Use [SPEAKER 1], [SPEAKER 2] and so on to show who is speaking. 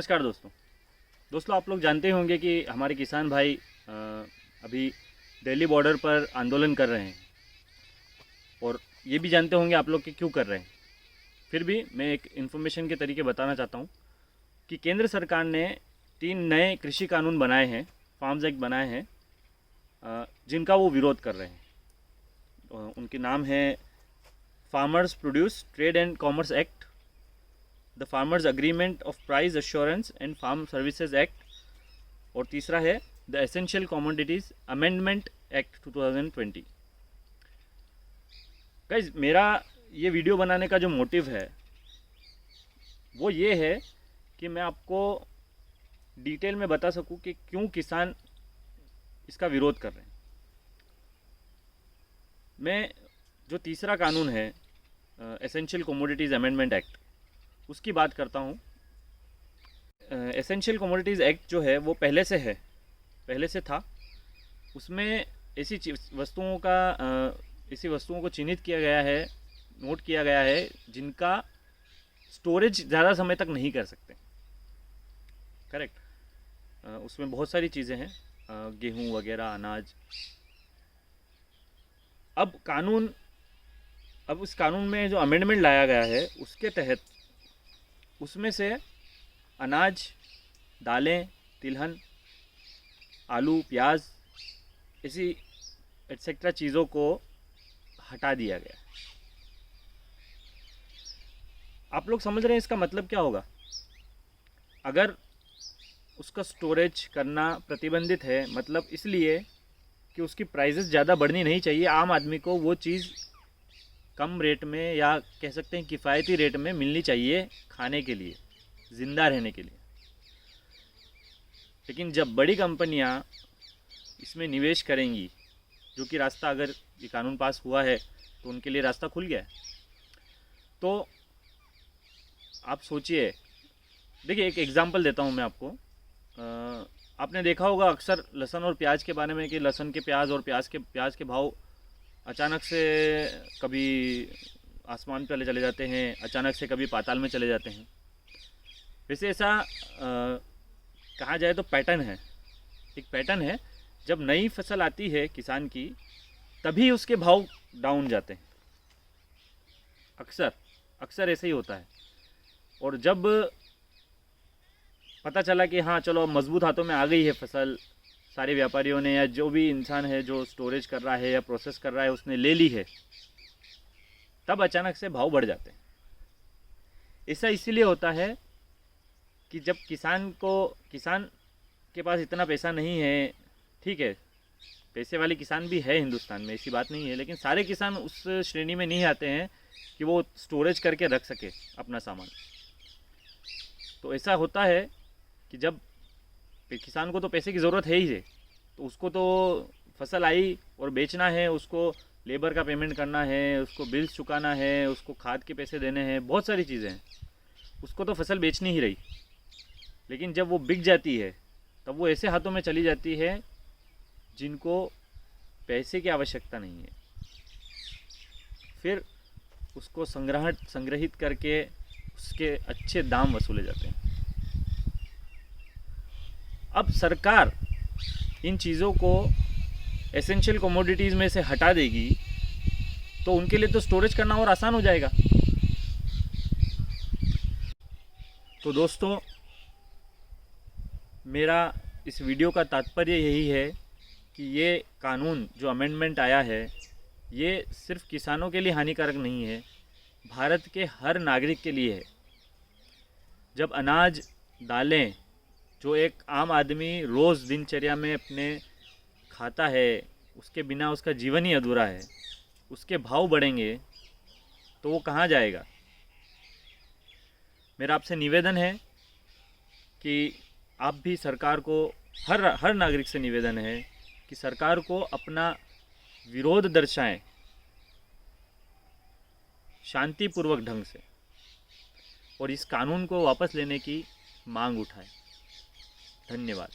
[SPEAKER 1] नमस्कार दोस्तों आप लोग जानते होंगे कि हमारे किसान भाई अभी दिल्ली बॉर्डर पर आंदोलन कर रहे हैं और ये भी जानते होंगे आप लोग कि क्यों कर रहे हैं। फिर भी मैं एक इन्फॉर्मेशन के तरीके बताना चाहता हूँ कि केंद्र सरकार ने 3 नए कृषि कानून बनाए हैं, फार्म्स एक्ट बनाए हैं, जिनका वो विरोध कर रहे हैं। उनके नाम है farmers produce trade and commerce act, the farmers agreement of price assurance and farm services act, और तीसरा है the essential commodities amendment act 2020। Guys, मेरा ये वीडियो बनाने का जो मोटिव है वो ये है कि मैं आपको डिटेल में बता सकूं कि क्यों किसान इसका विरोध कर रहे हैं। मैं जो तीसरा कानून है एसेंशियल कमोडिटीज़ अमेंडमेंट एक्ट, उसकी बात करता हूँ। एसेंशियल कमोडिटीज़ एक्ट जो है वो पहले से था। उसमें ऐसी वस्तुओं को चिन्हित किया गया है, नोट किया गया है, जिनका स्टोरेज ज़्यादा समय तक नहीं कर सकते। करेक्ट। उसमें बहुत सारी चीज़ें हैं, गेहूँ वगैरह, अनाज। अब उस कानून में जो अमेंडमेंट लाया गया है उसके तहत उसमें से अनाज, दालें, तिलहन, आलू, प्याज, ऐसी एटसेट्रा चीज़ों को हटा दिया गया। आप लोग समझ रहे हैं इसका मतलब क्या होगा? अगर उसका स्टोरेज करना प्रतिबंधित है, मतलब इसलिए कि उसकी प्राइसेस ज़्यादा बढ़नी नहीं चाहिए, आम आदमी को वो चीज़ कम रेट में या कह सकते हैं किफ़ायती रेट में मिलनी चाहिए खाने के लिए, ज़िंदा रहने के लिए। लेकिन जब बड़ी कंपनियां इसमें निवेश करेंगी, जो कि रास्ता, अगर ये कानून पास हुआ है तो उनके लिए रास्ता खुल गया है। तो आप सोचिए, देखिए एक एग्जांपल देता हूँ मैं आपको। आपने देखा होगा अक्सर लहसुन और प्याज के बारे में कि लहसुन के प्याज और प्याज के भाव अचानक से कभी आसमान पे चले जाते हैं, अचानक से कभी पाताल में चले जाते हैं। वैसे ऐसा कहा जाए तो एक पैटर्न है। जब नई फसल आती है किसान की, तभी उसके भाव डाउन जाते हैं। अक्सर ऐसे ही होता है। और जब पता चला कि हाँ चलो मजबूत हाथों में आ गई है फसल, सारे व्यापारियों ने या जो भी इंसान है जो स्टोरेज कर रहा है या प्रोसेस कर रहा है उसने ले ली है, तब अचानक से भाव बढ़ जाते हैं। ऐसा इसीलिए होता है कि जब किसान के पास इतना पैसा नहीं है, ठीक है, पैसे वाले किसान भी है हिंदुस्तान में, ऐसी बात नहीं है, लेकिन सारे किसान उस श्रेणी में नहीं आते हैं कि वो स्टोरेज करके रख सके अपना सामान। तो ऐसा होता है कि जब किसान को तो पैसे की ज़रूरत है ही है, तो उसको तो फसल आई और बेचना है, उसको लेबर का पेमेंट करना है, उसको बिल्स चुकाना है, उसको खाद के पैसे देने हैं, बहुत सारी चीज़ें हैं। उसको तो फसल बेचनी ही रही। लेकिन जब वो बिक जाती है तब वो ऐसे हाथों में चली जाती है जिनको पैसे की आवश्यकता नहीं है। फिर उसको संग्रहित करके उसके अच्छे दाम वसूले जाते हैं। अब सरकार इन चीज़ों को एसेंशियल कमोडिटीज़ में से हटा देगी तो उनके लिए तो स्टोरेज करना और आसान हो जाएगा। तो दोस्तों, मेरा इस वीडियो का तात्पर्य यही है कि ये कानून जो अमेंडमेंट आया है, ये सिर्फ किसानों के लिए हानिकारक नहीं है, भारत के हर नागरिक के लिए है। जब अनाज, दालें, जो एक आम आदमी रोज़ दिनचर्या में अपने खाता है, उसके बिना उसका जीवन ही अधूरा है, उसके भाव बढ़ेंगे तो वो कहाँ जाएगा? मेरा आपसे निवेदन है कि आप भी सरकार को, हर नागरिक से निवेदन है कि सरकार को अपना विरोध दर्शाएं शांतिपूर्वक ढंग से और इस कानून को वापस लेने की मांग उठाएं। धन्यवाद।